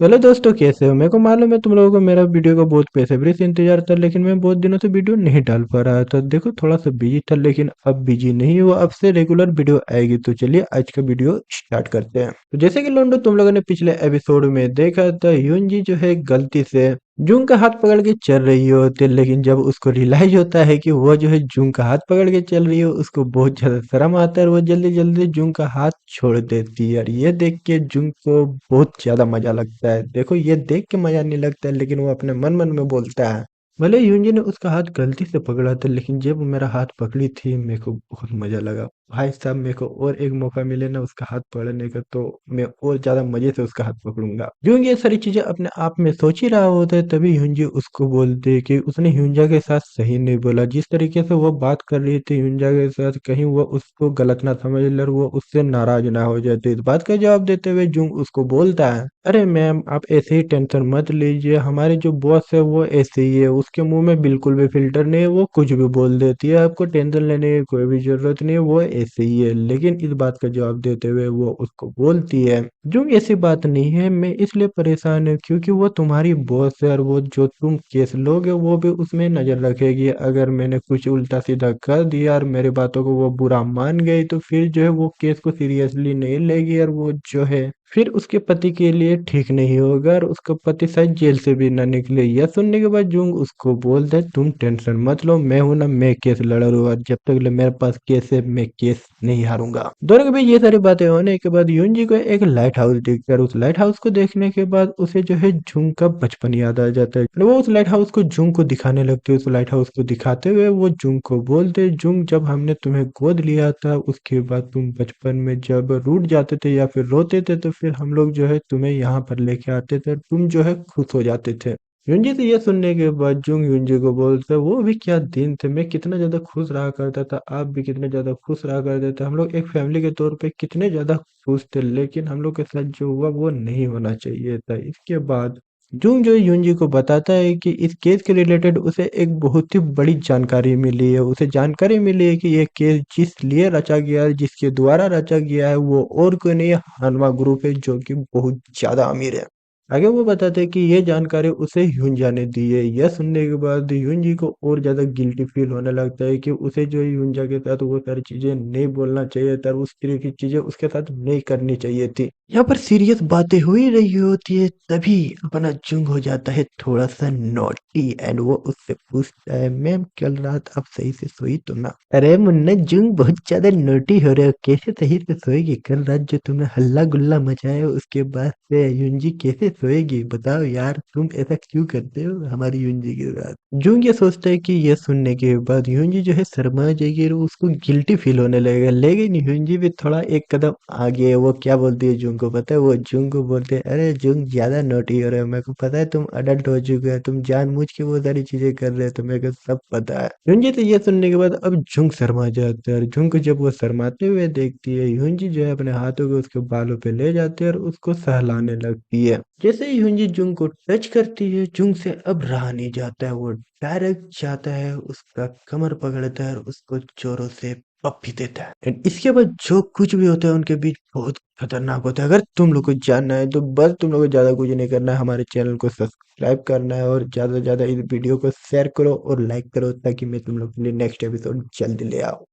Hello दोस्तों, कैसे हो? मेरे को मालूम है तुम लोगों को मेरा वीडियो का बहुत बेसब्री से इंतजार था, लेकिन मैं बहुत दिनों से वीडियो नहीं डाल पा रहा था। देखो, थोड़ा सा बिजी था, लेकिन अब बिजी नहीं हुआ। अब से रेगुलर वीडियो आएगी। तो चलिए आज का वीडियो स्टार्ट करते हैं। तो जैसे कि लोंडो, तुम लोगों ने पिछले एपिसोड में देखा था, यूनजी जो है गलती से जूंग का हाथ पकड़ के चल रही होती है, लेकिन जब उसको रियलाइज होता है कि वो जो है जूंग का हाथ पकड़ के चल रही है, उसको बहुत ज्यादा शर्म आता है और वो जल्दी जल्दी जूंग का हाथ छोड़ देती है। और ये देख के जूंग को बहुत ज्यादा मजा लगता है। देखो, ये देख के मजा नहीं लगता है, लेकिन वो अपने मन मन में बोलता है। भले यूंजी ने उसका हाथ गलती से पकड़ा था, लेकिन जब वो मेरा हाथ पकड़ी थी, मेरे को बहुत मजा लगा। भाई साहब, मेरे को और एक मौका मिले ना उसका हाथ पकड़ने का, तो मैं और ज्यादा मजे से उसका हाथ पकड़ूंगा। यूं ये सारी चीजें अपने आप में सोच ही रहा होता है, तभी ह्यूंजी उसको बोलते कि उसने ह्यूंजा के साथ सही नहीं बोला। जिस तरीके से वो बात कर रही थी ह्यूंजा के साथ, कहीं वो उसको गलत ना समझ ले और वो उससे नाराज ना हो जाते। इस बात का जवाब देते हुए जुंग उसको बोलता है, अरे मैम, आप ऐसे ही टेंशन मत लीजिए। हमारे जो बॉस है वो ऐसे ही है, उसके मुंह में बिल्कुल भी फिल्टर नहीं है, वो कुछ भी बोल देती है। आपको टेंशन लेने की कोई भी जरूरत नहीं है, वो ऐसे ही है। लेकिन इस बात का जवाब देते हुए वो उसको बोलती है, जो ऐसी बात नहीं है, मैं इसलिए परेशान हूँ क्योंकि वो तुम्हारी बॉस है और वो जो तुम केस लोगे वो भी उसमें नजर रखेगी। अगर मैंने कुछ उल्टा सीधा कर दिया और मेरी बातों को वो बुरा मान गई, तो फिर जो है वो केस को सीरियसली नहीं लेगी और वो जो है फिर उसके पति के लिए ठीक नहीं होगा और उसका पति शायद जेल से भी ना निकले। यह सुनने के बाद जुंग उसको बोलता है, तुम टेंशन मत लो, मैं हूं ना, मैं केस लड़ रहा हूँ और जब तक मेरे पास केस है मैं केस नहीं हारूंगा। दोनों के बीच ये सारी बातें होने के बाद यूनजी को एक लाइट हाउस दिखता है। उस लाइट हाउस को देखने के बाद उसे जो है जुंग का बचपन याद आ जाता है। वो उस लाइट हाउस को जुंग को दिखाने लगते है। उस लाइट हाउस को दिखाते हुए वो जुंग को बोलते, जुंग, जब हमने तुम्हें गोद लिया था उसके बाद तुम बचपन में जब रूठ जाते थे या फिर रोते थे, तो फिर हम लोग जो है तुम्हें यहाँ पर लेके आते थे, तुम जो है खुश हो जाते थे। युंजी से ये सुनने के बाद जुंग युंजी को बोलता है, वो भी क्या दिन थे, मैं कितना ज्यादा खुश रहा करता था, आप भी कितने ज्यादा खुश रहा करते थे, हम लोग एक फैमिली के तौर पे कितने ज्यादा खुश थे। लेकिन हम लोग के साथ जो हुआ वो नहीं होना चाहिए था। इसके बाद जूंग जो युंजी को बताता है कि इस केस के रिलेटेड उसे एक बहुत ही बड़ी जानकारी मिली है। उसे जानकारी मिली है कि यह केस जिस लिए रचा गया है, जिसके द्वारा रचा गया है, वो और कोई नहीं, हनवा ग्रुप है, जो कि बहुत ज्यादा अमीर है। आगे वो बताते हैं कि ये जानकारी उसे ह्यूंजा ने दी है। यह सुनने के बाद ह्यूंजी को और ज्यादा गिल्टी फील होने लगता है कि उसे जो है ह्यूंजा के साथ वो सारी चीजें नहीं बोलना चाहिए था, उस तरह की चीजें उसके साथ नहीं करनी चाहिए थी। यहाँ पर सीरियस बातें हो ही रही होती है, तभी अपना जुंग हो जाता है थोड़ा सा नॉटी एंड वो उससे पूछता है, मैम कल रात आप सही से सोई तो ना? अरे मुन्ना, जुंग बहुत ज्यादा नोटी हो रहे हो, कैसे सही से सोएगी? कल रात जो तुमने हल्ला गुल्ला मचाया उसके बाद से युंजी कैसे सोएगी? बताओ यार, तुम ऐसा क्यों करते हो हमारी युंजी के साथ? जुंग ये सोचता है कि ये सुनने के बाद युंजी जो है शर्मा जाएगी और उसको गिल्टी फील होने लगेगा। लेकिन युंजी भी थोड़ा एक कदम आगे है। वो क्या बोलती है जुंग को पता है? वो जुंग को बोलते है, अरे जुंग, ज्यादा नोटी हो रहे हो, मेरे को पता है तुम अडल्ट हो चुके हो, तुम जानबूझ के वो सारी चीजें कर रहे हो, तो मेरे को सब पता है। युंजी तो ये सुनने के बाद अब जुंग शर्मा जाता है और जुंग को जब वो शर्माते हुए देखती है, युंजी जो है अपने हाथों को उसके बालों पे ले जाते है और उसको सहलाने लगती है। जैसे ही युंजी जुंग को टच करती है, जुंग से अब रहा नहीं जाता है। वो डायरेक्ट जाता है, उसका कमर पकड़ता है और उसको जोरों से पप्पी देता है। एंड इसके बाद जो कुछ भी होता है उनके बीच बहुत खतरनाक होता है। अगर तुम लोग को जानना है तो बस तुम लोग को ज्यादा कुछ नहीं करना है, हमारे चैनल को सब्सक्राइब करना है और ज्यादा से ज्यादा इस वीडियो को शेयर करो और लाइक करो, ताकि मैं तुम लोग के लिए नेक्स्ट एपिसोड जल्दी ले आऊँ।